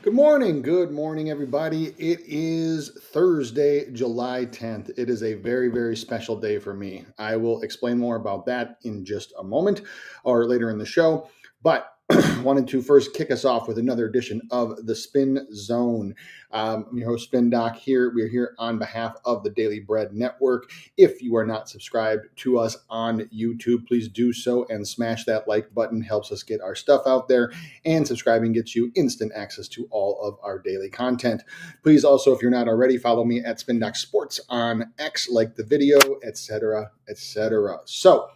Good morning, everybody. It is Thursday, July 10th. It is a very, very special day for me. I will explain more about that in just a moment or later in the show. But wanted to first kick us off with another edition of the Spin Zone. I'm your host, Spin Doc. Here we are here on behalf of the Daily Bread Network. If you are not subscribed to us on YouTube, please do so and smash that like button. Helps us get our stuff out there, and subscribing gets you instant access to all of our daily content. Please also, if you're not already, follow me at Spin Doc Sports on X, like the video, etc., etc. So,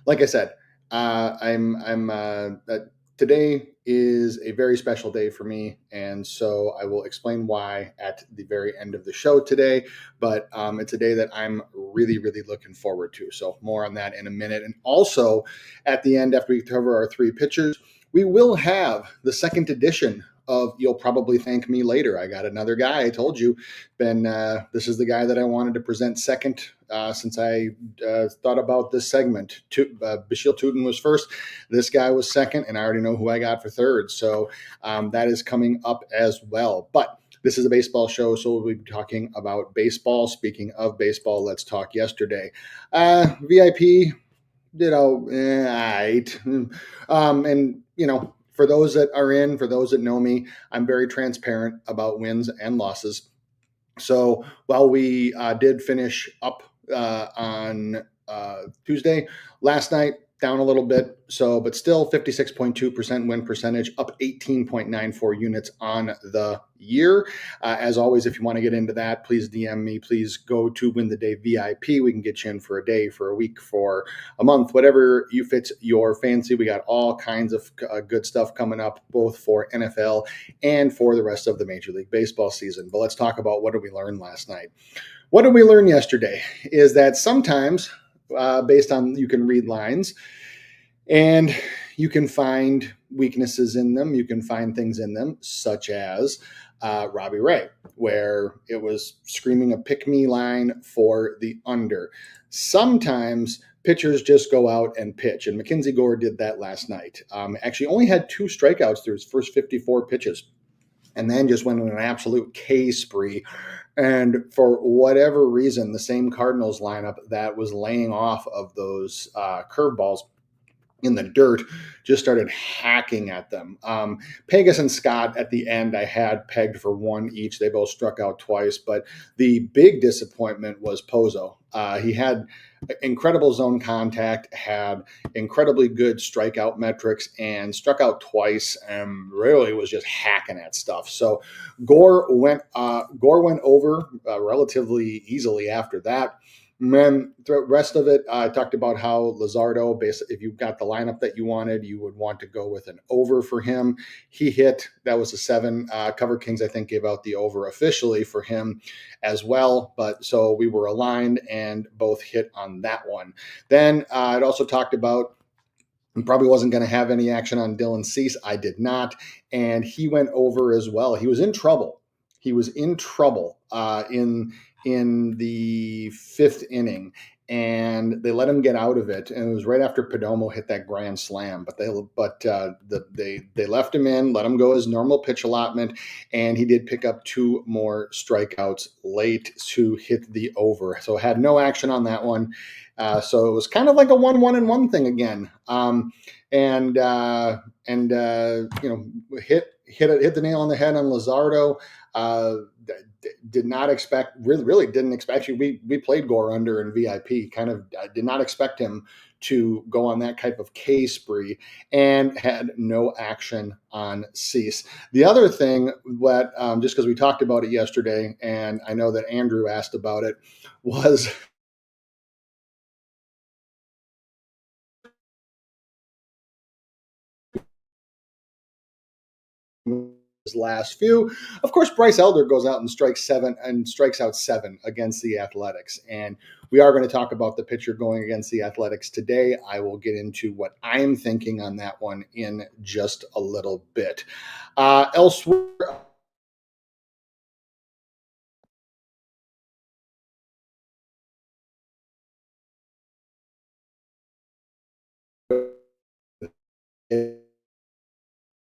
like I said, today is a very special day for me, and so I will explain why at the very end of the show today. But it's a day that I'm really, really looking forward to. So more on that in a minute. And also, at the end, after we cover our three pitchers, we will have the second edition of You'll Probably Thank Me Later. I got another guy. I told you, this is the guy that I wanted to present second since I thought about this segment. Bashil Tootin was first. This guy was second, and I already know who I got for third. So that is coming up as well. But this is a baseball show, so we'll be talking about baseball. Speaking of baseball, let's talk yesterday. VIP, all right. And, for those that are in, for those that know me, I'm very transparent about wins and losses. So while we did finish up on Tuesday, last night down a little bit, but still 56.2% win percentage, up 18.94 units on the year. As always, if you want to get into that, please DM me. Please go to Win the Day VIP. We can get you in for a day, for a week, for a month, whatever you fits your fancy. We got all kinds of good stuff coming up, both for NFL and for the rest of the Major League Baseball season. But let's talk about what did we learn last night. What did we learn yesterday is that sometimes, based on, you can read lines and you can find weaknesses in them. You can find things in them, such as Robbie Ray, where it was screaming a pick me line for the under. Sometimes pitchers just go out and pitch, and Mackenzie Gore did that last night. Actually only had 2 strikeouts through his first 54 pitches, and then just went on an absolute K spree. And for whatever reason, the same Cardinals lineup that was laying off of those curveballs in the dirt just started hacking at them. Pegas and Scott at the end, I had pegged for 1 each. They both struck out twice, but the big disappointment was Pozo. He had incredible zone contact, had incredibly good strikeout metrics, and struck out twice, and really was just hacking at stuff. So Gore went over relatively easily after that. And then the rest of it, I talked about how Luzardo, if you got the lineup that you wanted, you would want to go with an over for him. He hit, that was a 7. Cover Kings, I think, gave out the over officially for him as well. But so we were aligned and both hit on that one. Then I'd also talked about, probably wasn't going to have any action on Dylan Cease. I did not. And he went over as well. He was in trouble. In the 5th inning, and they let him get out of it. And it was right after Perdomo hit that grand slam. But they left him in, let him go his normal pitch allotment, and he did pick up 2 more strikeouts late to hit the over. So had no action on that one. So it was kind of like a 1-1-1 thing again. Hit the nail on the head on Luzardo. Did not expect, really didn't expect. Actually, we played Gore under in VIP. Kind of did not expect him to go on that type of K spree, and had no action on Cease. The other thing that, just because we talked about it yesterday, and I know that Andrew asked about it, was his last few. Of course, Bryce Elder goes out and strikes out 7 against the Athletics. And we are going to talk about the pitcher going against the Athletics today. I will get into what I'm thinking on that one in just a little bit. Elsewhere,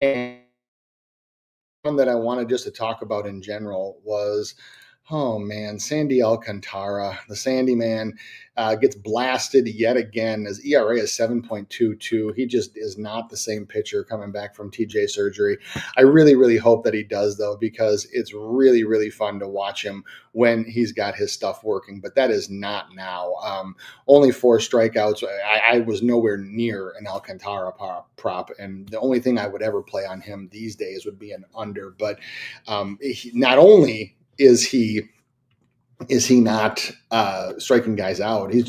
and one that I wanted just to talk about in general was, oh man, Sandy Alcantara, the Sandy man, gets blasted yet again. His ERA is 7.22. He just is not the same pitcher coming back from TJ surgery. I really, really hope that he does, though, because it's really, really fun to watch him when he's got his stuff working. But that is not now. Only 4 strikeouts. I was nowhere near an Alcantara prop, and the only thing I would ever play on him these days would be an under. But not only is he not striking guys out, he's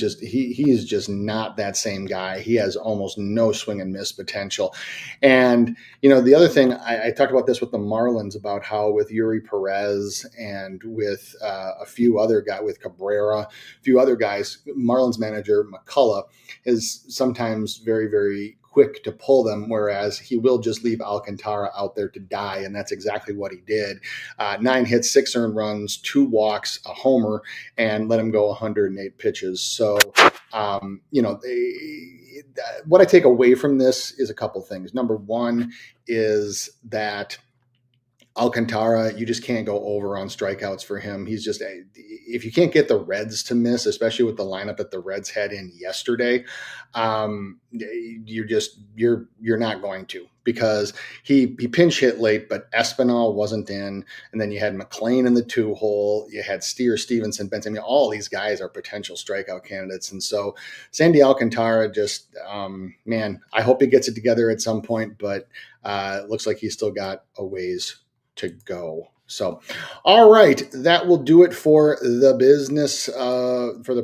just not that same guy. He has almost no swing and miss potential. And the other thing, I talked about this with the Marlins, about how with Yuri Perez and with a few other guys, with Cabrera, a few other guys, Marlins manager McCullough is sometimes very, very quick to pull them, whereas he will just leave Alcantara out there to die, and that's exactly what he did. 9 hits, 6 earned runs, 2 walks, a homer, and let him go 108 pitches. So, what I take away from this is a couple things. Number one is that Alcantara, you just can't go over on strikeouts for him. He's just, if you can't get the Reds to miss, especially with the lineup that the Reds had in yesterday, you're not going to, because he pinch hit late, but Espinal wasn't in, and then you had McLean in the 2-hole, you had Stevenson, Benson. I mean, all these guys are potential strikeout candidates, and so Sandy Alcantara just, man, I hope he gets it together at some point, but it looks like he's still got a ways to go. So, all right, that will do it for the business, for the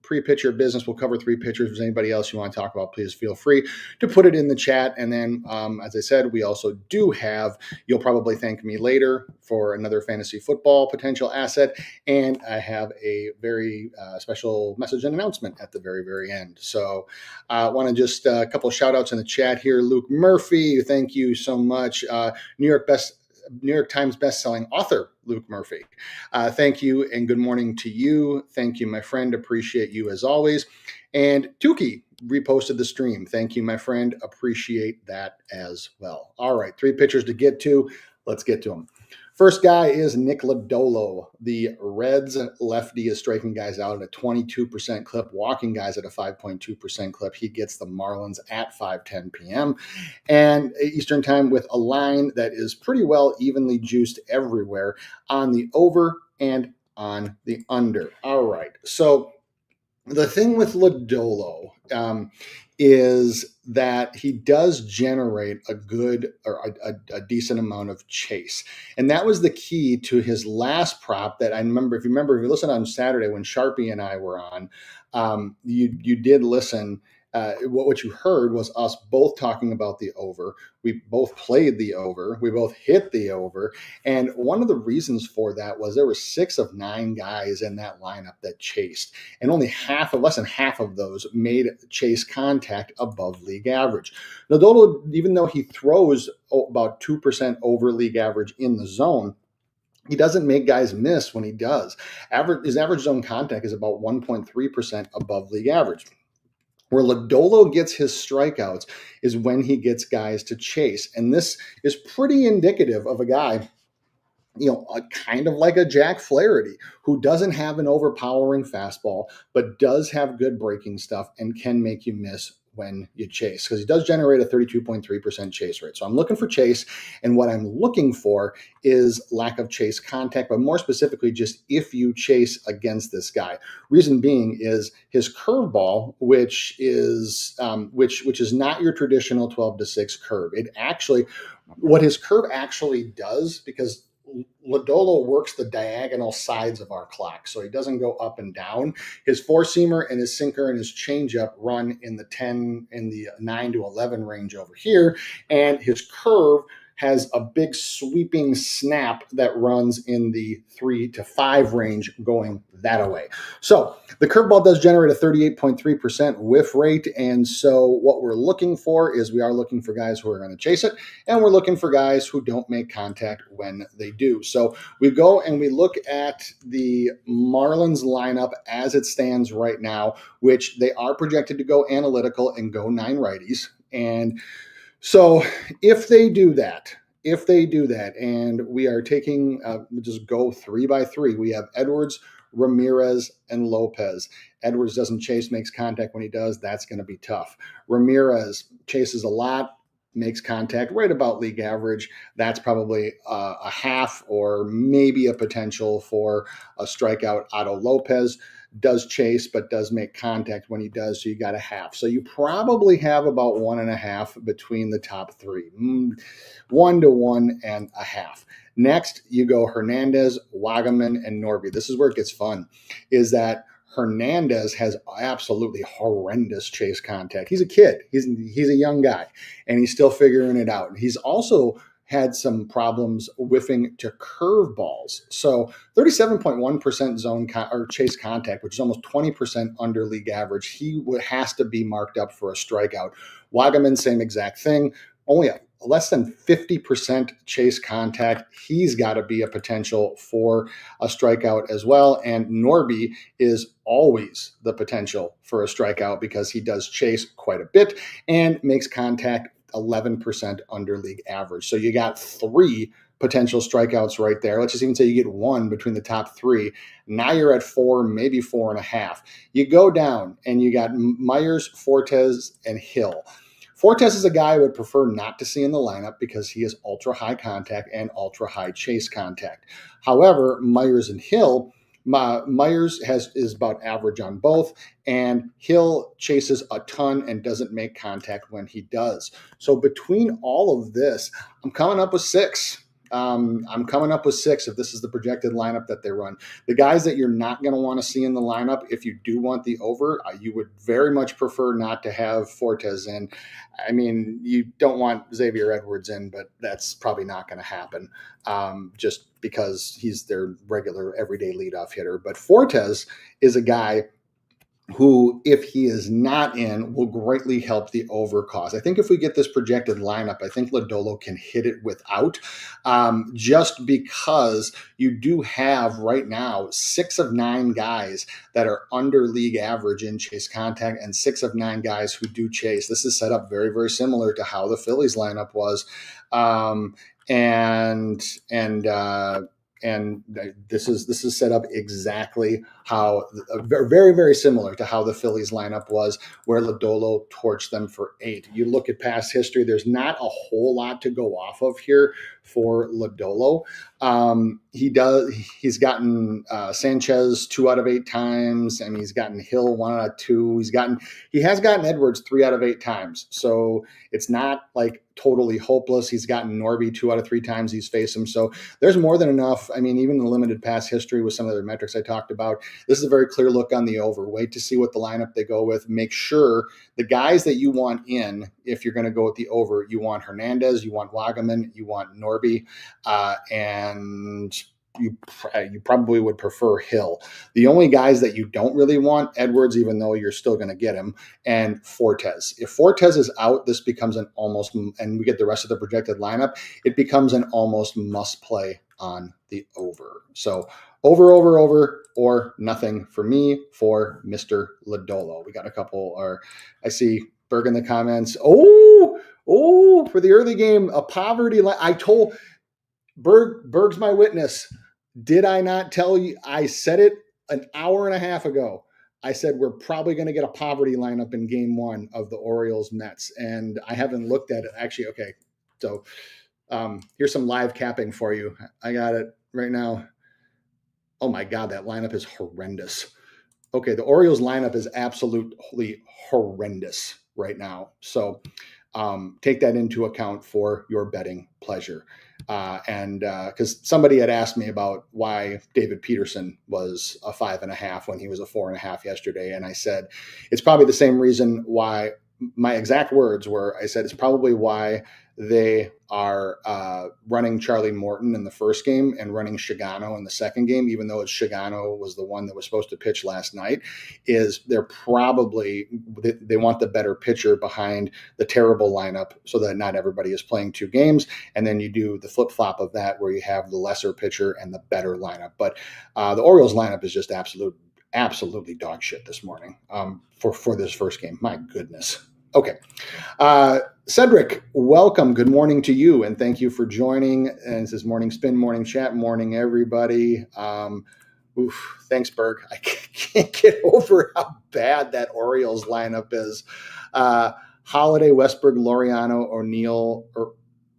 pre-pitcher business. We'll cover 3 pitchers. If there's anybody else you want to talk about, please feel free to put it in the chat. And then, as I said, we also do have, you'll probably thank me later for another fantasy football potential asset. And I have a very special message and announcement at the very, very end. So I want to just a couple of shout outs in the chat here. Luke Murphy, thank you so much. New York Times bestselling author, Luke Murphy. Thank you, and good morning to you. Thank you, my friend. Appreciate you as always. And Tukey reposted the stream. Thank you, my friend. Appreciate that as well. All right, 3 pitchers to get to. Let's get to them. First guy is Nick Lodolo. The Reds lefty is striking guys out at a 22% clip, walking guys at a 5.2% clip. He gets the Marlins at 5:10 p.m. and Eastern time, with a line that is pretty well evenly juiced everywhere on the over and on the under. All right. So the thing with Lodolo is that he does generate a good or a decent amount of chase. And that was the key to his last prop that I remember. If you listened on Saturday when Sharpie and I were on, you did listen. What you heard was us both talking about the over. We both played the over. We both hit the over. And one of the reasons for that was there were 6 of 9 guys in that lineup that chased, and only less than half of those made chase contact above league average. Lodolo, even though he throws about 2% over league average in the zone, he doesn't make guys miss when he does. His average zone contact is about 1.3% above league average. Where Lodolo gets his strikeouts is when he gets guys to chase. And this is pretty indicative of a guy, kind of like a Jack Flaherty, who doesn't have an overpowering fastball, but does have good breaking stuff and can make you miss when you chase, because he does generate a 32.3% chase rate. So I'm looking for chase, and what I'm looking for is lack of chase contact, but more specifically, just if you chase against this guy. Reason being is his curveball, which is not your traditional 12-6 curve. What his curve actually does, because Lodolo works the diagonal sides of our clock, so he doesn't go up and down. His 4-seamer and his sinker and his changeup run in the 9 to 11 range over here, and his curve has a big sweeping snap that runs in the 3 to 5 range going that way. So the curveball does generate a 38.3% whiff rate. And so what we're looking for is we are looking for guys who are going to chase it, and we're looking for guys who don't make contact when they do. So we go and we look at the Marlins lineup as it stands right now, which they are projected to go analytical and go 9 righties. And so if they do that, if they do that, and we are taking, just go 3 by 3, we have Edwards, Ramirez, and Lopez. Edwards doesn't chase, makes contact when he does. That's going to be tough. Ramirez chases a lot, makes contact right about league average. That's probably a half or maybe a potential for a strikeout. Otto Lopez does chase, but does make contact when he does. So you got a half. So you probably have about 1.5 between the top three, 1 to 1.5. Next, you go Hernandez, Wagaman, and Norby. This is where it gets fun, is that Hernandez has absolutely horrendous chase contact. He's a kid. He's a young guy, and he's still figuring it out. He's also had some problems whiffing to curveballs. So 37.1% zone or chase contact, which is almost 20% under league average. He has to be marked up for a strikeout. Wagaman, same exact thing. Only less than 50% chase contact. He's got to be a potential for a strikeout as well. And Norby is always the potential for a strikeout because he does chase quite a bit and makes contact 11% under league average. So you got 3 potential strikeouts right there. Let's just even say you get 1 between the top 3. Now you're at 4, maybe 4.5. You go down and you got Myers, Fortes, and Hill. Fortes is a guy I would prefer not to see in the lineup because he is ultra high contact and ultra high chase contact. However, Myers and Hill, Myers is about average on both, and Hill chases a ton and doesn't make contact when he does. So between all of this, I'm coming up with 6. I'm coming up with 6 if this is the projected lineup that they run. The guys that you're not going to want to see in the lineup, if you do want the over, you would very much prefer not to have Fortes in. I mean, you don't want Xavier Edwards in, but that's probably not going to happen just because he's their regular everyday leadoff hitter. But Fortes is a guy who, if he is not in, will greatly help the over cause. I think if we get this projected lineup, I think Lodolo can hit it without, just because you do have right now 6 of 9 guys that are under league average in chase contact and 6 of 9 guys who do chase. This is set up very, very similar to how the Phillies lineup was. And this is set up exactly how, very, very similar to how the Phillies lineup was, where Lodolo torched them for 8. You look at past history, there's not a whole lot to go off of here for Lodolo. He's gotten Sanchez 2 out of 8 times, and he's gotten Hill 1 out of 2. He has gotten Edwards 3 out of 8 times. So it's not like totally hopeless. He's gotten Norby 2 out of 3 times he's faced him. So there's more than enough. I mean, even the limited past history with some of the metrics I talked about, this is a very clear look on the over. Wait to see what the lineup they go with. Make sure the guys that you want in, if you're going to go with the over, you want Hernandez, you want Wagaman, you want Norby, and you probably would prefer Hill. The only guys that you don't really want, Edwards, even though you're still going to get him, and Fortes. If Fortes is out, this becomes an almost, and we get the rest of the projected lineup, it becomes an almost must play on the over. So over, or nothing for me for Mr. Lodolo. We got a couple, or I see Berg in the comments. Oh, for the early game, a poverty line. I told Berg's my witness. Did I not tell you? I said it an hour and a half ago. I said we're probably going to get a poverty lineup in game 1 of the Orioles-Mets, and I haven't looked at it. Actually, okay. So here's some live capping for you. I got it right now. Oh my God, that lineup is horrendous. Okay, the Orioles lineup is absolutely horrendous right now. So take that into account for your betting pleasure. And because somebody had asked me about why David Peterson was a 5.5 when he was a 4.5 yesterday. And I said, it's probably the same reason why. My exact words were, I said, it's probably why they are running Charlie Morton in the first game and running Shigano in the second game, even though Shigano was the one that was supposed to pitch last night, is they want the better pitcher behind the terrible lineup so that not everybody is playing 2 games. And then you do the flip-flop of that where you have the lesser pitcher and the better lineup. But the Orioles lineup is just absolutely dog shit this morning for this first game. My goodness. Okay. Cedric, welcome. Good morning to you, and thank you for joining. And this is Morning Spin, Morning Chat, morning, everybody. Thanks, Berg. I can't get over how bad that Orioles lineup is. Holiday, Westberg, Laureano, O'Neill,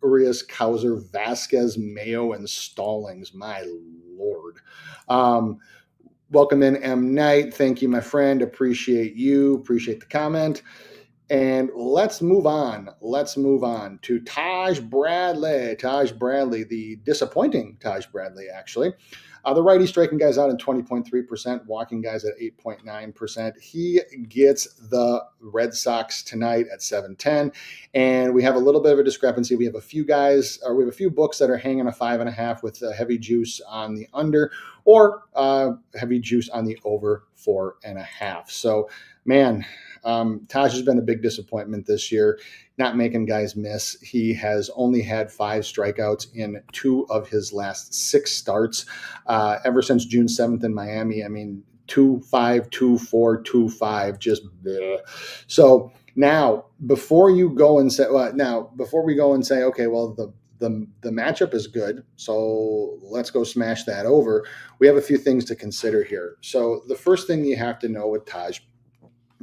Urias, Kauser, Vasquez, Mayo, and Stallings. My Lord. Welcome in, M. Knight. Thank you, my friend. Appreciate you. Appreciate the comment. And let's move on. Let's move on to Taj Bradley. Taj Bradley, the disappointing Taj Bradley, actually. The righty striking guys out at 20.3%, walking guys at 8.9%. He gets the Red Sox tonight at 7:10. And we have a little bit of a discrepancy. We have a few guys, or we have a few books that are hanging a 5.5 with heavy juice on the under, or heavy juice on the over 4.5. So, man, Taj has been a big disappointment this year, not making guys miss. He has only had 5 strikeouts in 2 of his last 6 starts ever since June 7th in Miami. I mean, 2-5, 2-4, 2-5, just bleh. So now, before we go and say, okay, well, the matchup is good, so let's go smash that over. We have a few things to consider here. So the first thing you have to know with Taj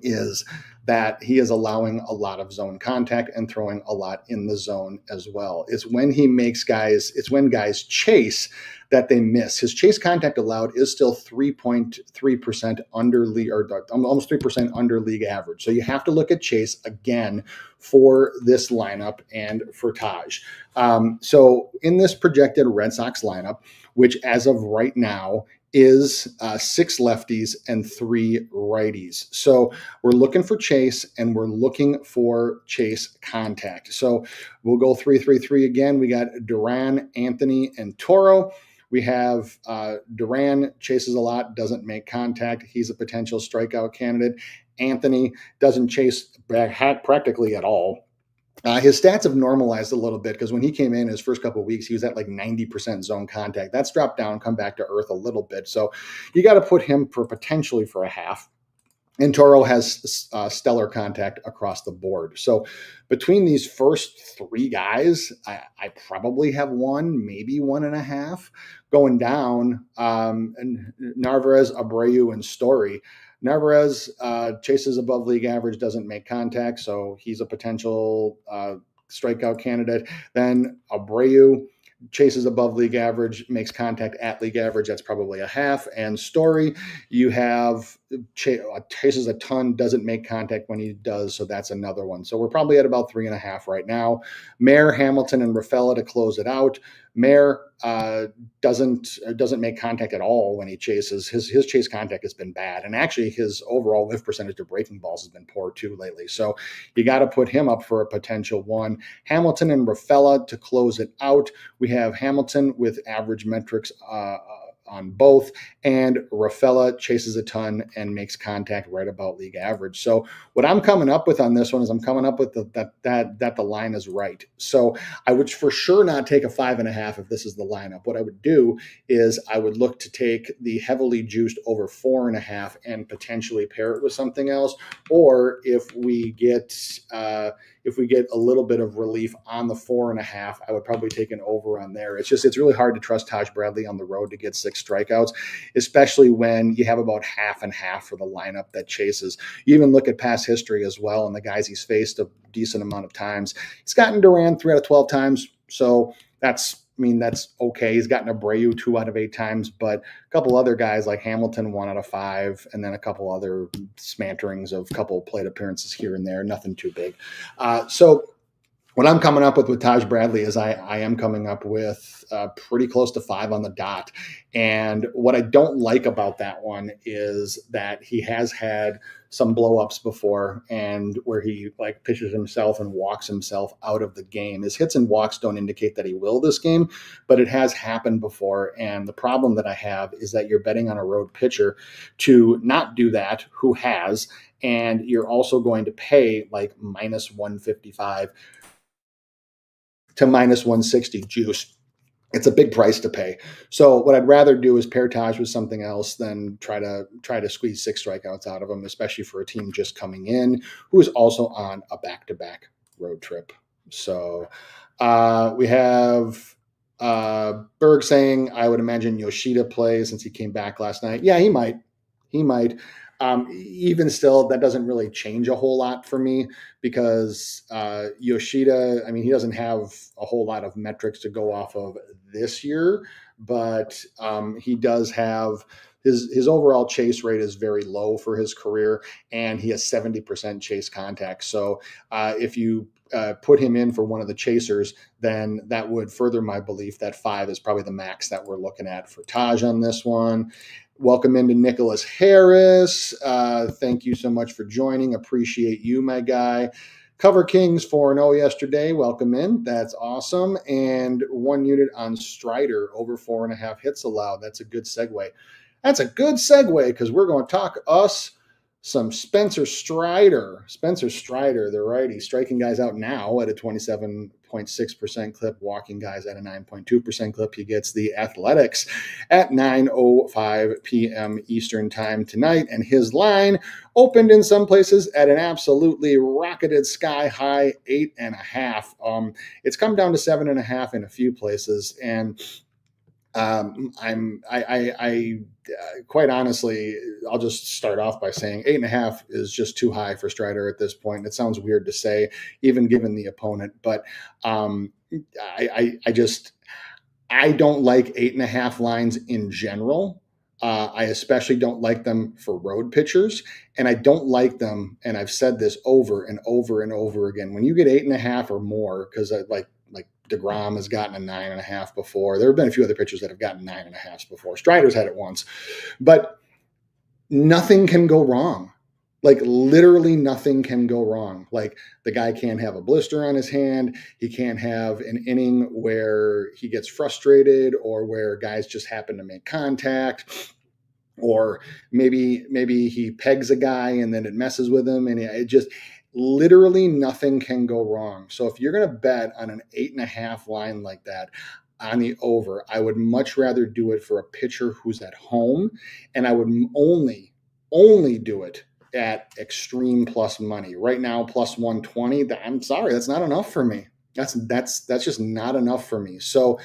is that he is allowing a lot of zone contact and throwing a lot in the zone as well. It's when guys chase that they miss. His chase contact allowed is still 3.3% under league, or almost 3% under league average. So you have to look at chase again for this lineup and for Taj. So in this projected Red Sox lineup, which as of right now is 6 lefties and 3 righties. So we're looking for chase and we're looking for chase contact. So we'll go 3-3-3 again. We got Duran, Anthony, and Toro. We have Duran chases a lot, doesn't make contact. He's a potential strikeout candidate. Anthony doesn't chase practically at all. His stats have normalized a little bit because when he came in his first couple of weeks, he was at like 90% zone contact. That's dropped down, come back to earth a little bit. So you got to put him potentially for a half. And Toro has stellar contact across the board. So between these first 3 guys, I probably have 1, maybe 1.5 going down. And Narvaez, Abreu, and Story. Narvaez chases above league average, doesn't make contact, so he's a potential strikeout candidate. Then Abreu chases above league average, makes contact at league average. That's probably a half. And Story, you have chases a ton, doesn't make contact when he does. So that's another one. So we're probably at about 3.5 right now. Mayer, Hamilton, and Rafaela to close it out. Mayer doesn't make contact at all when he chases. His chase contact has been bad, and actually his overall whiff percentage to breaking balls has been poor too lately. So you got to put him up for a potential 1. Hamilton and Rafaela to close it out. We have Hamilton with average metrics on both, and Rafaela chases a ton and makes contact right about league average. So what I'm coming up with on this one is I'm coming up with that the line is right. So I would for sure not take a 5.5 if this is the lineup. What I would do is I would look to take the heavily juiced over 4.5 and potentially pair it with something else. Or if we get a little bit of relief on the 4.5, I would probably take an over on there. It's really hard to trust Taj Bradley on the road to get 6 strikeouts, especially when you have about half and half for the lineup that chases. You even look at past history as well, and the guys he's faced a decent amount of times. He's gotten Duran 3 out of 12 times, so that's okay. He's gotten Abreu 2 out of 8 times, but a couple other guys like Hamilton 1 out of 5, and then a couple other smatterings of couple plate appearances here and there, nothing too big. So what I'm coming up with Taj Bradley is I am coming up with pretty close to 5 on the dot. And what I don't like about that one is that he has had some blow-ups before, and where he like pitches himself and walks himself out of the game. His hits and walks don't indicate that he will this game, but it has happened before. And the problem that I have is that you're betting on a road pitcher to not do that, who has, and you're also going to pay like minus 155 to minus 160 juice It's a big price to pay. So what I'd rather do is pair Taj with something else than try to squeeze 6 strikeouts out of him, especially for a team just coming in who is also on a back-to-back road trip. So we have Berg saying, I would imagine Yoshida plays since he came back last night. Yeah, he might. He might. Even still, that doesn't really change a whole lot for me because Yoshida, I mean, he doesn't have a whole lot of metrics to go off of this year, but he does have his overall chase rate is very low for his career, and he has 70% chase contact. So if you put him in for one of the chasers, then that would further my belief that 5 is probably the max that we're looking at for Taj on this one. Welcome into Nicholas Harris. Thank you so much for joining. Appreciate you, my guy. Cover Kings 4-0 yesterday. Welcome in. That's awesome. And 1 unit on Strider, over 4.5 hits allowed. That's a good segue. That's a good segue because we're going to talk us some Spencer Strider. Spencer Strider, the righty, striking guys out now at a 27.6% clip, walking guys at a 9.2% clip. He gets the Athletics at 9:05 p.m. Eastern time tonight, and his line opened in some places at an absolutely rocketed sky high 8.5. It's come down to 7.5 in a few places, and quite honestly, I'll just start off by saying 8.5 is just too high for Strider at this point. It sounds weird to say, even given the opponent, but I don't like 8.5 lines in general. I especially don't like them for road pitchers, and I don't like them. And I've said this over and over and over again. When you get 8.5 or more, because like DeGrom has gotten a 9.5 before. There have been a few other pitchers that have gotten 9.5s before. Strider's had it once, but nothing can go wrong. Like literally nothing can go wrong. Like the guy can't have a blister on his hand. He can't have an inning where he gets frustrated or where guys just happen to make contact. Or maybe he pegs a guy and then it messes with him, and it just literally nothing can go wrong. So if you're going to bet on an 8.5 line like that on the over, I would much rather do it for a pitcher who's at home, and I would only do it at extreme plus money. Right now, plus 120. I'm sorry, that's not enough for me. That's just not enough for me. So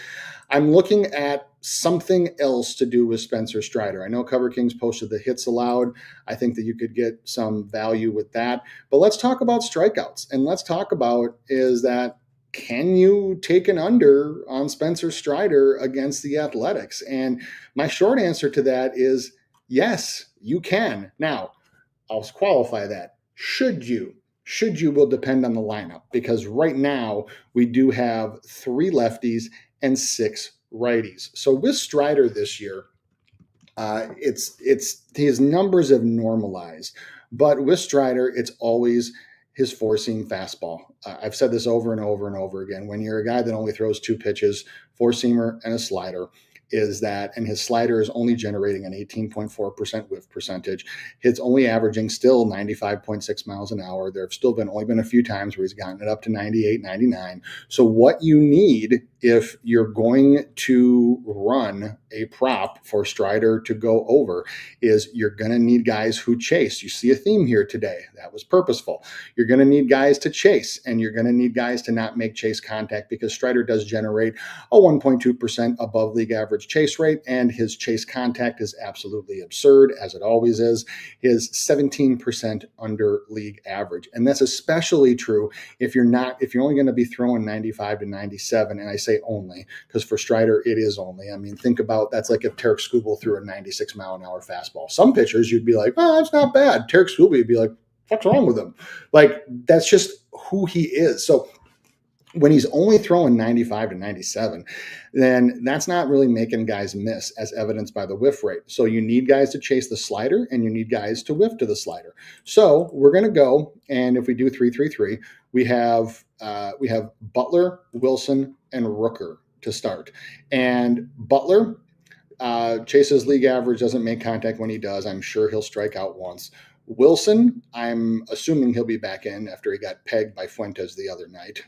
I'm looking at something else to do with Spencer Strider. I know Cover Kings posted the hits allowed. I think that you could get some value with that. But let's talk about strikeouts. And let's talk about is that can you take an under on Spencer Strider against the Athletics? And my short answer to that is yes, you can. Now, I'll qualify that. Should you will depend on the lineup, because right now we do have 3 lefties and 6 righties. So with Strider this year, it's his numbers have normalized, but with Strider, it's always his four-seam fastball. I've said this over and over and over again. When you're a guy that only throws 2 pitches, four-seamer and a slider, is that, and his slider is only generating an 18.4% whiff percentage. It's only averaging still 95.6 miles an hour. There have still only been a few times where he's gotten it up to 98, 99. So what you need if you're going to run a prop for Strider to go over is you're going to need guys who chase. You see a theme here today. That was purposeful. You're going to need guys to chase, and you're going to need guys to not make chase contact, because Strider does generate a 1.2% above league average chase rate, and his chase contact is absolutely absurd, as it always is. His 17% under league average. And that's especially true if you're only going to be throwing 95 to 97, and I say only because for Strider it is only. I mean, think about that's like if Tarek Skubal threw a 96 mile an hour fastball. Some pitchers you'd be like, oh, that's not bad. Tarek Skubal, would be like, what's wrong with him? Like, that's just who he is. So when he's only throwing 95 to 97, then that's not really making guys miss, as evidenced by the whiff rate. So you need guys to chase the slider, and you need guys to whiff to the slider. So we're going to go, and if we do 3-3-3, we have Butler, Wilson, and Rooker to start. And Butler chases league average, doesn't make contact when he does. I'm sure he'll strike out once. Wilson, I'm assuming he'll be back in after he got pegged by Fuentes the other night.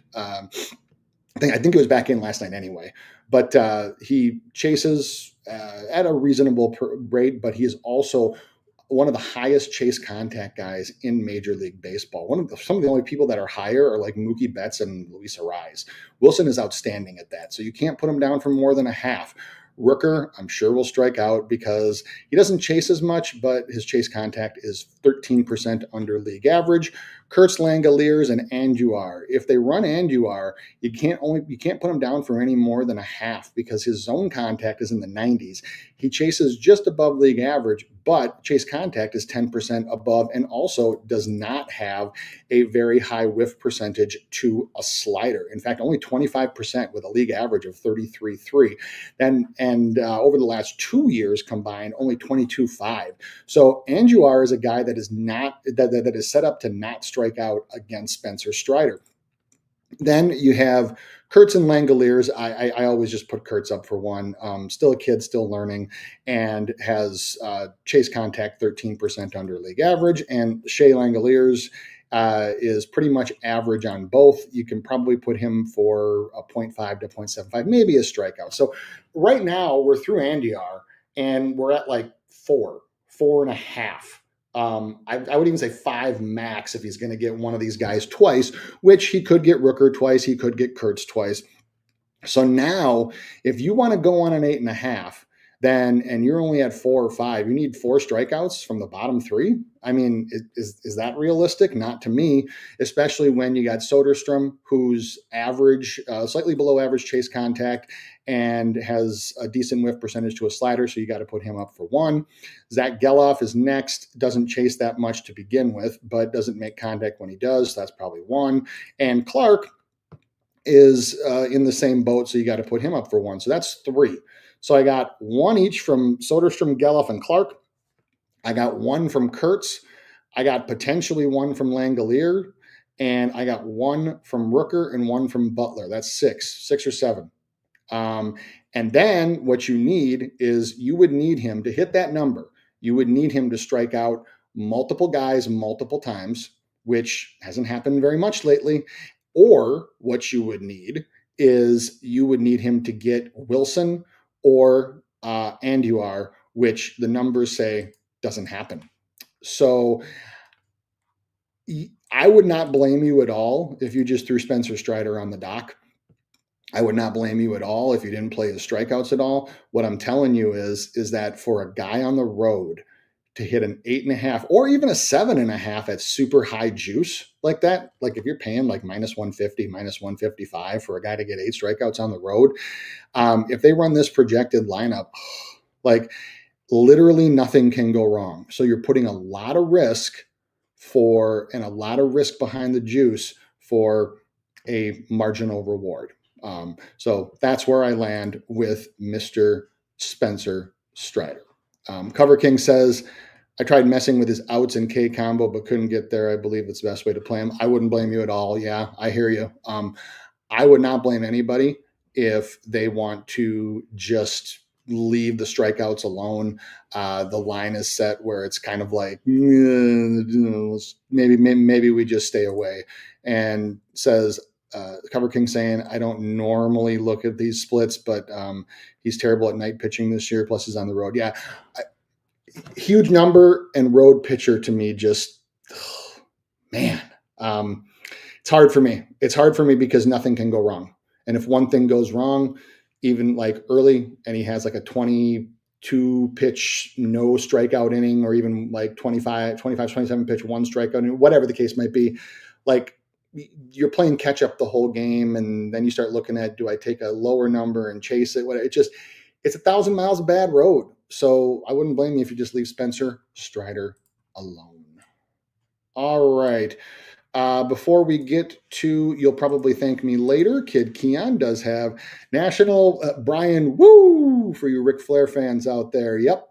I think it was back in last night anyway. But he chases at a reasonable rate, but he is also one of the highest chase contact guys in Major League Baseball. Some of the only people that are higher are like Mookie Betts and Luis Ariz. Wilson is outstanding at that, so you can't put him down for more than a half. Rooker, I'm sure, will strike out because he doesn't chase as much, but his chase contact is 13% under league average. Kurtz, Langoliers, and Andujar. If they run Andujar, you can't put him down for any more than a half because his zone contact is in the 90s. He chases just above league average, but chase contact is 10% above and also does not have a very high whiff percentage to a slider. In fact, only 25% with a league average of 33.3. And over the last 2 years combined, only 22.5. So Andujar is a guy that is set up to not strike out against Spencer Strider. Then you have Kurtz and Langoliers. I always just put Kurtz up for one. Still a kid, still learning, and has chase contact 13% under league average. And Shea Langoliers is pretty much average on both. You can probably put him for a 0.5 to 0.75, maybe a strikeout. So right now we're through Andujar, and we're at like 4.5. I would even say 5 max if he's going to get one of these guys twice, which he could get Rooker twice, he could get Kurtz twice. So now, if you want to go on an 8.5, and you're only at 4 or 5, you need 4 strikeouts from the bottom 3. I mean, is that realistic? Not to me, especially when you got Soderstrom, who's average, slightly below average chase contact, and has a decent whiff percentage to a slider, so you got to put him up for 1. Zach Geloff is next, doesn't chase that much to begin with, but doesn't make contact when he does, so that's probably 1. And Clark is in the same boat, so you got to put him up for 1. So that's 3. So I got 1 each from Soderstrom, Geloff, and Clark. I got 1 from Kurtz. I got potentially 1 from Langolier. And I got 1 from Rooker and 1 from Butler. That's 6 or 7. And then what you need is you would need him to hit that number. You would need him to strike out multiple guys multiple times, which hasn't happened very much lately. Or what you would need is you would need him to get Wilson or Andujar, which the numbers say doesn't happen. So I would not blame you at all if you just threw Spencer Strider on the dock. I would not blame you at all if you didn't play the strikeouts at all. What I'm telling you is that for a guy on the road to hit an 8.5 or even a 7.5 at super high juice like that, like if you're paying like minus 150, minus 155 for a guy to get 8 strikeouts on the road, if they run this projected lineup, like literally nothing can go wrong. So you're putting a lot of risk and a lot of risk behind the juice for a marginal reward. So that's where I land with Mr. Spencer Strider. Cover King says, I tried messing with his outs and K combo, but couldn't get there. I believe it's the best way to play him. I wouldn't blame you at all. Yeah, I hear you. I would not blame anybody if they want to just leave the strikeouts alone. The line is set where it's kind of like, maybe we just stay away. And says, Cover King saying, I don't normally look at these splits, but he's terrible at night pitching this year, plus he's on the road. Yeah, huge number and road pitcher to me just, man, it's hard for me. It's hard for me because nothing can go wrong. And if one thing goes wrong, even like early, and he has like a 22 pitch, no strikeout inning, or even like 25, 27 pitch, 1 strikeout inning, whatever the case might be, like you're playing catch up the whole game. And then you start looking at, do I take a lower number and chase it? It's 1,000 miles of bad road. So I wouldn't blame you if you just leave Spencer Strider alone. All right. Before we get to, you'll probably thank me later, Kid Keon does have National Brian Woo for you Ric Flair fans out there. Yep.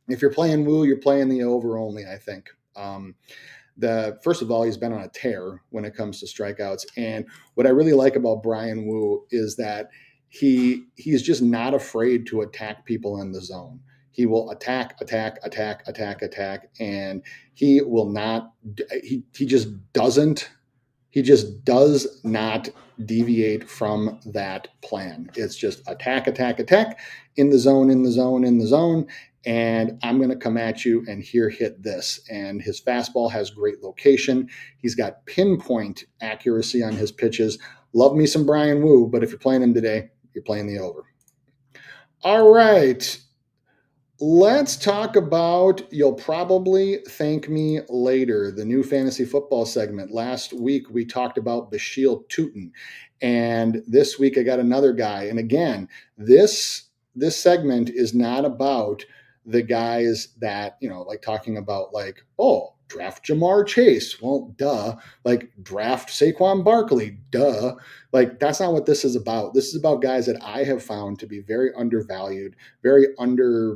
If you're playing Woo, you're playing the over only, I think. First of all, he's been on a tear when it comes to strikeouts. And what I really like about Brian Woo is that he's just not afraid to attack people in the zone. He will attack, and he will not, he just doesn't He just does not deviate from that plan. It's just attack, attack, attack, in the zone, in the zone, in the zone. And I'm going to come at you and here hit this. And his fastball has great location. He's got pinpoint accuracy on his pitches. Love me some Brian Wu, but if you're playing him today, you're playing the over. All right. Let's talk about You'll Probably Thank Me Later, the new fantasy football segment. Last week, we talked about Bashil Tootin, and this week I got another guy. And again, this segment is not about the guys that, like talking about like, oh, draft Jamar Chase. Well, duh. Like draft Saquon Barkley. Duh. Like that's not what this is about. This is about guys that I have found to be very undervalued, very underbuzzed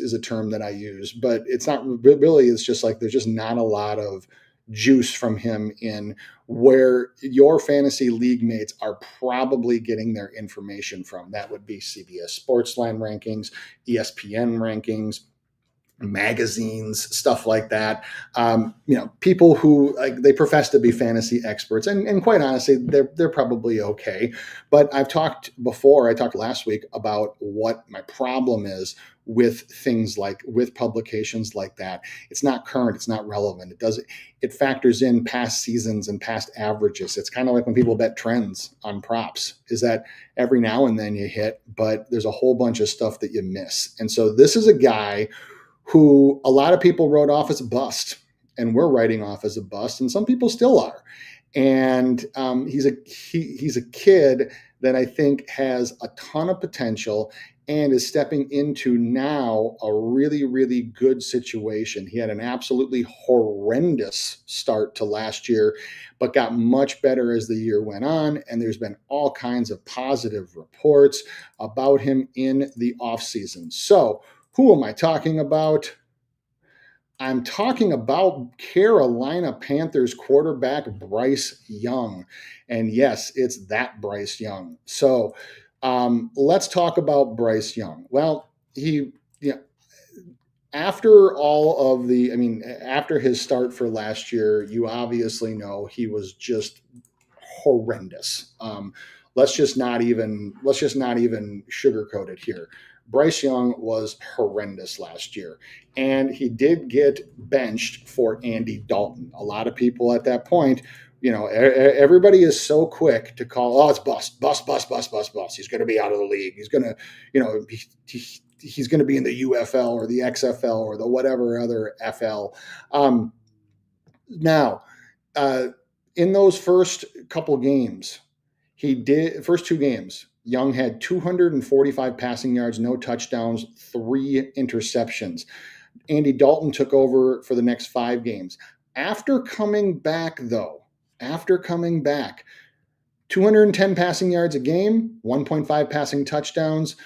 is a term that I use, but it's not really. It's just like there's just not a lot of juice from him in where your fantasy league mates are probably getting their information from. That would be CBS Sportsline rankings, ESPN rankings, magazines, stuff like that. People who they profess to be fantasy experts, and quite honestly, they're probably okay. But I talked last week about what my problem is with things with publications like that. It's not current, it's not relevant. It factors in past seasons and past averages. It's kind of like when people bet trends on props, is that every now and then you hit, but there's a whole bunch of stuff that you miss. And so this is a guy who a lot of people wrote off as a bust, and we're writing off as a bust, and some people still are. And he's a kid that I think has a ton of potential and is stepping into now a really, really good situation. He had an absolutely horrendous start to last year, but got much better as the year went on. And there's been all kinds of positive reports about him in the offseason. So who am I talking about? I'm talking about Carolina Panthers quarterback Bryce Young. And yes, it's that Bryce Young. So let's talk about Bryce Young. Well, after after his start for last year, you obviously know he was just horrendous. Let's just not even sugarcoat it here. Bryce Young was horrendous last year, and he did get benched for Andy Dalton. A lot of people at that point, everybody is so quick to call, oh, it's bust. He's going to be out of the league. He's going to, he's going to be in the UFL or the XFL or the whatever other FL. In those first couple games, first two games, Young had 245 passing yards, no touchdowns, 3 interceptions. Andy Dalton took over for the next 5 games. After coming back, 210 passing yards a game, 1.5 passing touchdowns,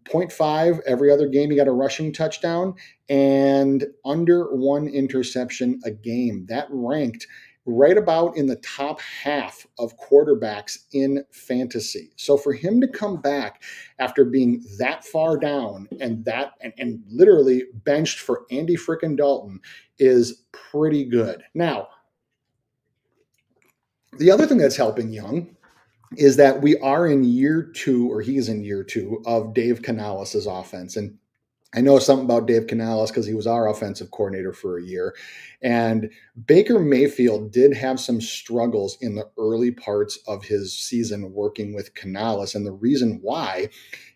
0.5 every other game. He got a rushing touchdown and under 1 interception a game. That ranked right about in the top half of quarterbacks in fantasy. So for him to come back after being that far down and literally benched for Andy frickin' Dalton is pretty good. Now, the other thing that's helping Young is that we are in year 2, or he's in year 2 of Dave Canales' offense. And I know something about Dave Canales because he was our offensive coordinator for a year. And Baker Mayfield did have some struggles in the early parts of his season working with Canales. And the reason why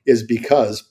is because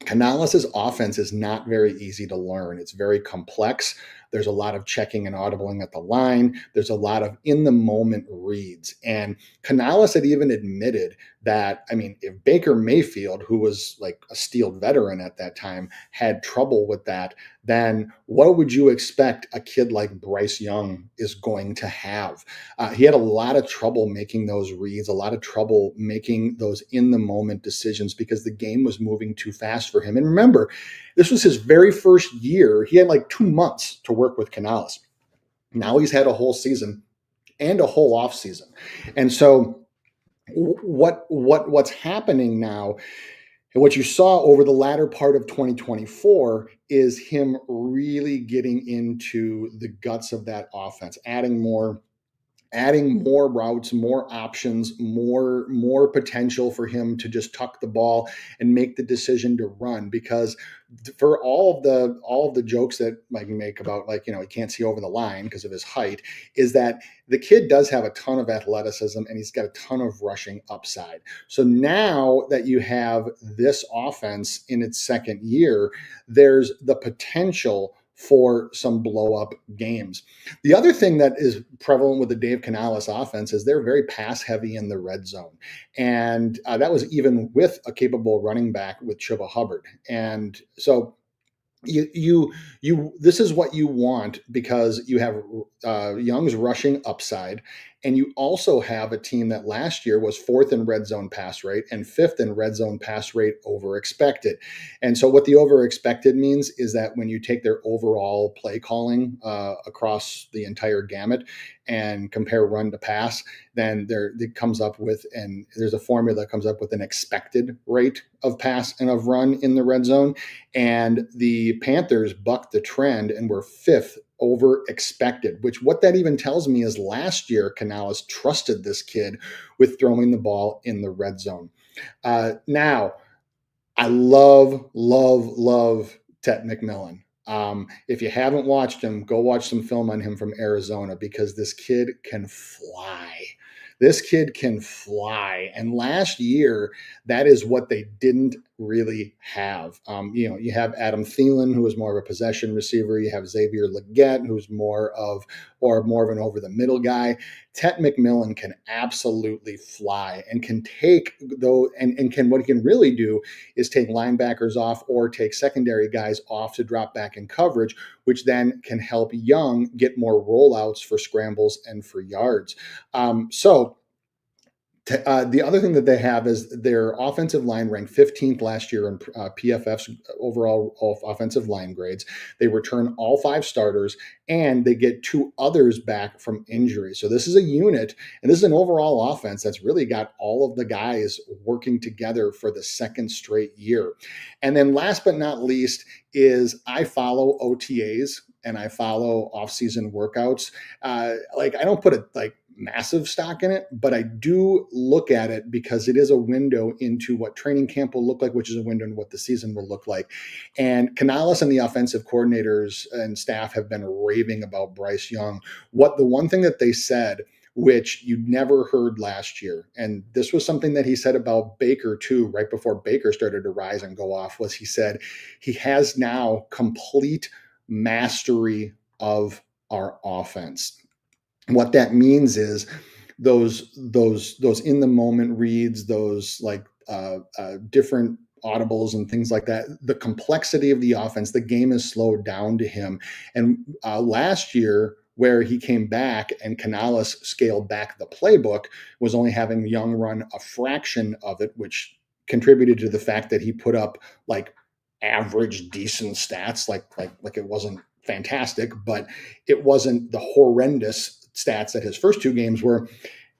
Canales' offense is not very easy to learn. It's very complex. There's a lot of checking and audibling at the line. There's a lot of in-the-moment reads. And Canales had even admitted that, if Baker Mayfield, who was like a steeled veteran at that time, had trouble with that, then what would you expect a kid like Bryce Young is going to have? He had a lot of trouble making those reads, a lot of trouble making those in-the-moment decisions because the game was moving too fast for him. And remember, this was his very first year. He had like 2 months to work with Canales. Now he's had a whole season and a whole off season. And so what's happening now, and what you saw over the latter part of 2024 is him really getting into the guts of that offense, adding more adding more routes, more options, more potential for him to just tuck the ball and make the decision to run. Because for all of the jokes that Mike can make about, like, he can't see over the line because of his height, is that the kid does have a ton of athleticism and he's got a ton of rushing upside. So now that you have this offense in its second year, there's the potential for some blow up games. The other thing that is prevalent with the Dave Canales offense is they're very pass heavy in the red zone. And that was even with a capable running back with Chuba Hubbard. And so you this is what you want, because you have Young's rushing upside, and you also have a team that last year was fourth in red zone pass rate and fifth in red zone pass rate over expected. And so what the over expected means is that when you take their overall play calling across the entire gamut and compare run to pass, then it comes up with, and there's a formula that comes up with an expected rate of pass and of run in the red zone. And the Panthers bucked the trend and were fifth over expected, which what that even tells me is last year Canales trusted this kid with throwing the ball in the red zone. Now, I love Tet McMillan. If you haven't watched him, go watch some film on him from Arizona, because this kid can fly. This kid can fly. And last year, that is what they didn't really have. You have Adam Thielen, who is more of a possession receiver. You have Xavier Legette, who's more of an over the middle guy. Tet McMillan can absolutely fly and can take though, and can, what he can really do is take linebackers off or take secondary guys off to drop back in coverage, which then can help Young get more rollouts for scrambles and for yards. The other thing that they have is their offensive line ranked 15th last year in PFF's overall offensive line grades. They return all 5 starters, and they get 2 others back from injury. So this is a unit, and this is an overall offense that's really got all of the guys working together for the second straight year. And then last but not least is I follow OTAs and I follow off-season workouts. I don't put massive stock in it, but I do look at it because it is a window into what training camp will look like, which is a window into what the season will look like. And Canales and the offensive coordinators and staff have been raving about Bryce Young. The one thing that they said, which you never heard last year, and this was something that he said about Baker too, right before Baker started to rise and go off, was he said he has now complete mastery of our offense. What that means is those in the moment reads, those different audibles and things like that. The complexity of the offense, the game is slowed down to him. And last year, where he came back and Canales scaled back the playbook, was only having Young run a fraction of it, which contributed to the fact that he put up average decent stats. Like it wasn't fantastic, but it wasn't the horrendous stats that his first 2 games were.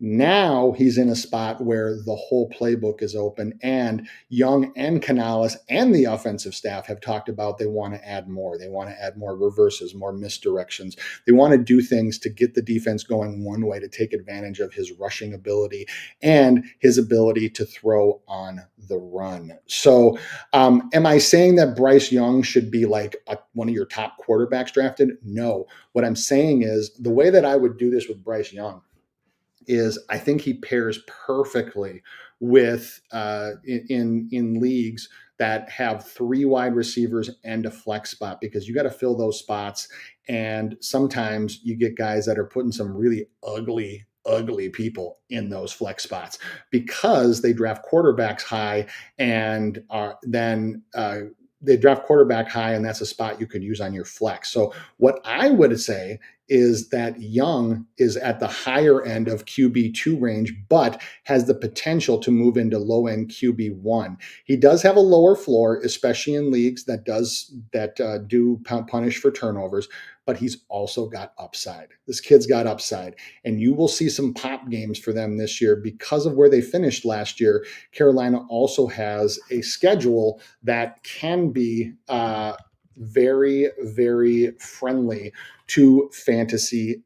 Now he's in a spot where the whole playbook is open, and Young and Canales and the offensive staff have talked about they want to add more. They want to add more reverses, more misdirections. They want to do things to get the defense going one way, to take advantage of his rushing ability and his ability to throw on the run. So am I saying that Bryce Young should be one of your top quarterbacks drafted? No. What I'm saying is the way that I would do this with Bryce Young is I think he pairs perfectly with in leagues that have 3 wide receivers and a flex spot, because you got to fill those spots. And sometimes you get guys that are putting some really ugly people in those flex spots because they draft quarterbacks high, and then they draft quarterback high, and that's a spot you could use on your flex. So what I would say is that Young is at the higher end of QB2 range, but has the potential to move into low-end QB1. He does have a lower floor, especially in leagues that do punish for turnovers, but he's also got upside. This kid's got upside, and you will see some pop games for them this year because of where they finished last year. Carolina also has a schedule that can be very, very friendly to fantasy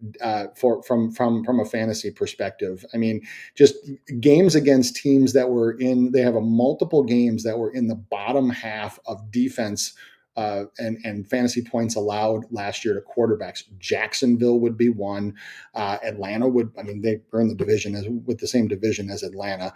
from a fantasy perspective. I mean, just games against teams that were in, they have a multiple games that were in the bottom half of defense and fantasy points allowed last year to quarterbacks. Jacksonville would be one. Atlanta would, I mean, they are in the division with the same division as Atlanta.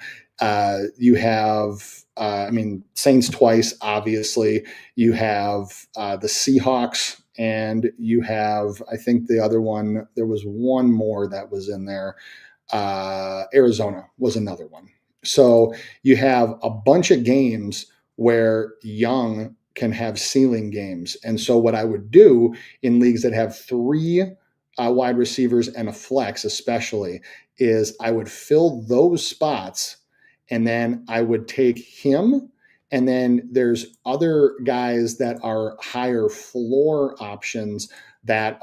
You have, I mean, Saints twice, obviously. You have the Seahawks, and you have, I think the other one, there was one more that was in there. Arizona was another one. So you have a bunch of games where Young can have ceiling games. And so what I would do in leagues that have three wide receivers and a flex, especially, is I would fill those spots, and then I would take him. And then there's other guys that are higher floor options that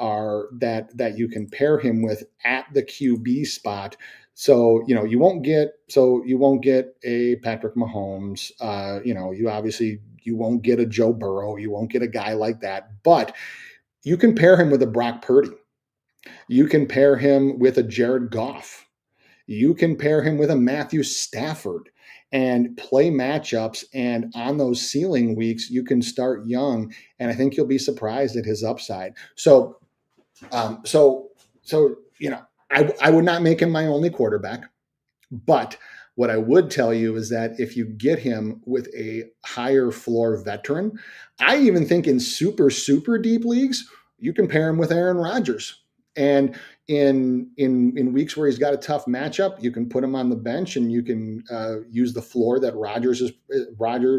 you can pair him with at the QB spot. So you won't get a Patrick Mahomes. You won't get a Joe Burrow. You won't get a guy like that. But you can pair him with a Brock Purdy. You can pair him with a Jared Goff. You can pair him with a Matthew Stafford and play matchups. And on those ceiling weeks, you can start Young, and I think you'll be surprised at his upside. So, um, so, so I would not make him my only quarterback, but what I would tell you is that if you get him with a higher floor veteran, I even think in super, super deep leagues, you can pair him with Aaron Rodgers. And in weeks where he's got a tough matchup, you can put him on the bench, and you can use the floor that Rodgers,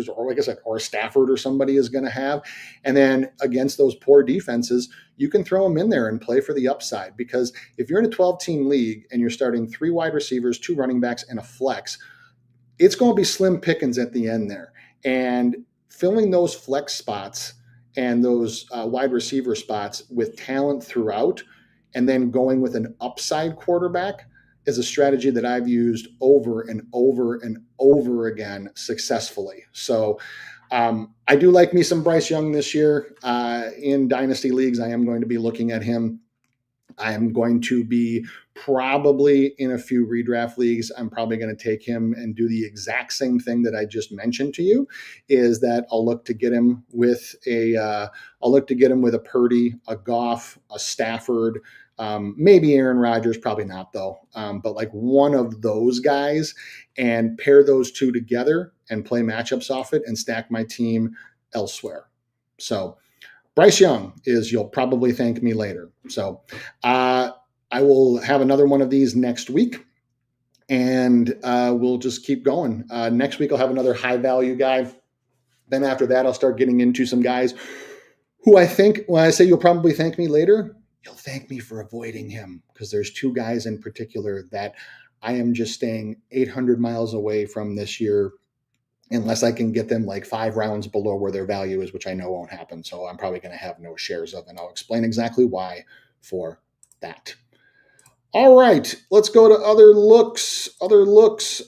or like I said, or Stafford or somebody is going to have. And then against those poor defenses, you can throw him in there and play for the upside. Because if you're in a 12-team league and you're starting 3 wide receivers, 2 running backs, and a flex, it's going to be slim pickings at the end there. And filling those flex spots and those wide receiver spots with talent throughout, and then going with an upside quarterback, is a strategy that I've used over and over and over again successfully. So I do like me some Bryce Young this year. In dynasty leagues, I am going to be looking at him. I am going to be probably in a few redraft leagues. I'm probably going to take him and do the exact same thing that I just mentioned to you. Is that I'll look to get him with a Purdy, a Goff, a Stafford, maybe Aaron Rodgers, probably not though. But like one of those guys, and pair those two together and play matchups off it and stack my team elsewhere. So Bryce Young is, you'll probably thank me later. So I will have another one of these next week, and we'll just keep going. Next week, I'll have another high value guy. Then after that, I'll start getting into some guys who I think, when I say you'll probably thank me later, you'll thank me for avoiding him, because there's 2 guys in particular that I am just staying 800 miles away from this year, unless I can get them like 5 rounds below where their value is, which I know won't happen. So I'm probably going to have no shares of, and I'll explain exactly why for that. All right, let's go to other looks,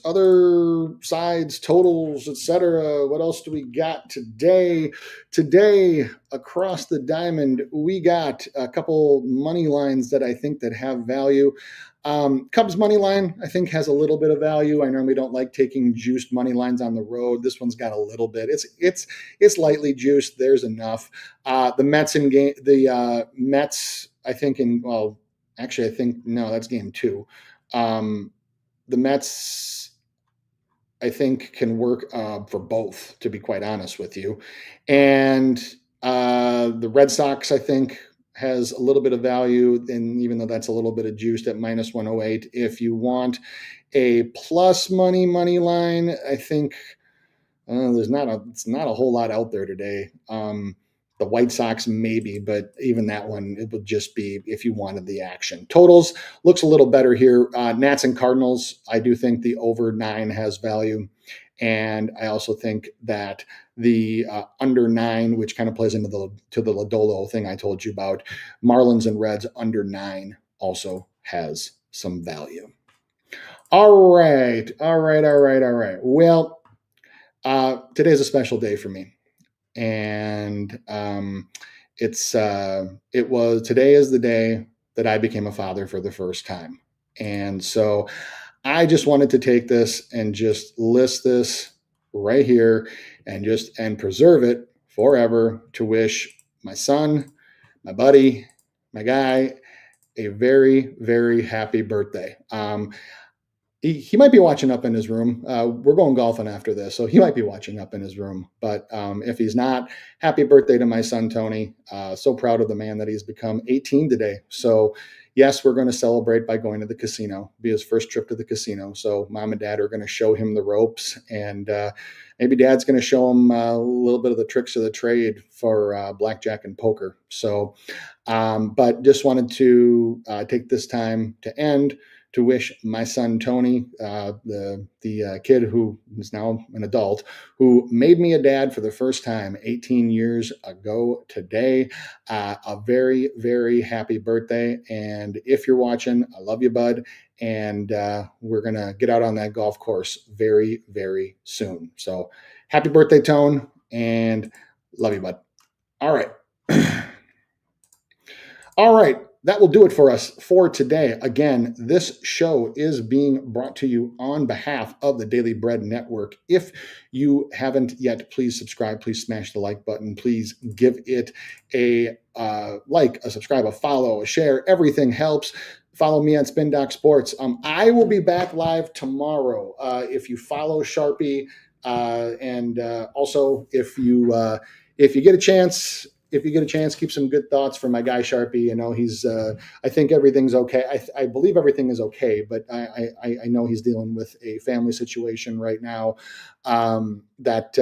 other sides, totals, etc. What else do we got today? Today, across the diamond, we got a couple money lines that I think that have value. Cubs money line, I think, has a little bit of value. I normally don't like taking juiced money lines on the road. This one's got a little bit. It's lightly juiced. There's enough. The Mets, I think, actually, I think, no, that's game 2. The Mets, I think, can work for both, to be quite honest with you. And the Red Sox, I think, has a little bit of value, and even though that's a little bit of juiced at -108. If you want a plus money line, I think it's not a whole lot out there today. The White Sox maybe, but even that one, it would just be if you wanted the action. Totals looks a little better here. Nats and Cardinals, I do think the over 9 has value. And I also think that the under 9, which kind of plays into the Lodolo thing I told you about, Marlins and Reds under 9 also has some value. All right. Well, today's a special day for me. and today is the day that I became a father for the first time. And so I just wanted to take this and just list this right here and preserve it forever to wish my son, my buddy, my guy, a very, very happy birthday. He might be watching up in his room. We're going golfing after this, so he might be watching up in his room. But if he's not, happy birthday to my son, Tony. So proud of the man that he's become. 18 today. So, yes, we're going to celebrate by going to the casino. Be his first trip to the casino. So, mom and dad are going to show him the ropes. And maybe dad's going to show him a little bit of the tricks of the trade for blackjack and poker. So, but just wanted to take this time to end to wish my son Tony, the kid who is now an adult, who made me a dad for the first time 18 years ago today, a very, very happy birthday. And if you're watching, I love you, bud. And we're going to get out on that golf course very, very soon. So happy birthday, Tone, and love you, bud. All right. All right. That will do it for us for today. Again, this show is being brought to you on behalf of the Daily Bread Network. If you haven't yet, please subscribe. Please smash the like button. Please give it a like, a subscribe, a follow, a share. Everything helps. Follow me on Spin Doc Sports. I will be back live tomorrow. If you follow Sharpie, and also if you get a chance. If you get a chance, keep some good thoughts for my guy Sharpie. You know, he's. I think everything's okay. I believe everything is okay, but I know he's dealing with a family situation right now that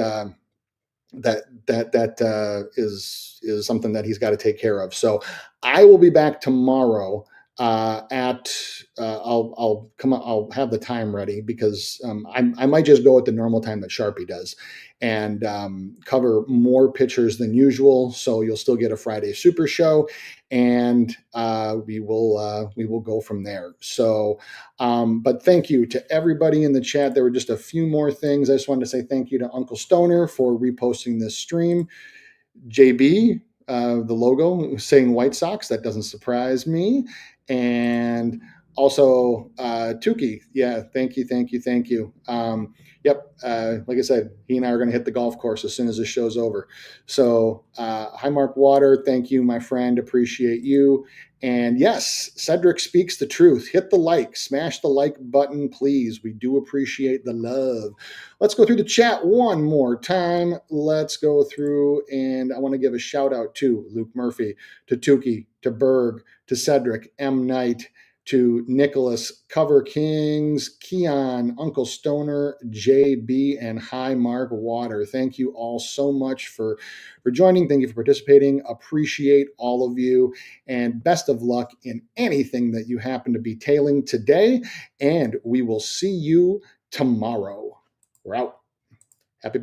is something that he's got to take care of. So I will be back tomorrow at I'll have the time ready because I might just go at the normal time that Sharpie does and cover more pictures than usual. So you'll still get a Friday Super Show, and we will go from there. So, but thank you to everybody in the chat. There were just a few more things. I just wanted to say thank you to Uncle Stoner for reposting this stream. JB, the logo saying White Sox, that doesn't surprise me. And also Tukey, yeah, thank you. Yep, like I said, he and I are going to hit the golf course as soon as this show's over. So hi, Mark Water, thank you, my friend, appreciate you. And yes, Cedric speaks the truth. Hit the like, smash the like button, please. We do appreciate the love. Let's go through the chat one more time. Let's go through, and I want to give a shout out to Luke Murphy, to Tukey, to Berg, to Cedric, M. Knight, to Nicholas, Cover Kings, Keon, Uncle Stoner, JB, and Hi Mark Water. Thank you all so much for joining. Thank you for participating. Appreciate all of you, and best of luck in anything that you happen to be tailing today. And we will see you tomorrow. We're out.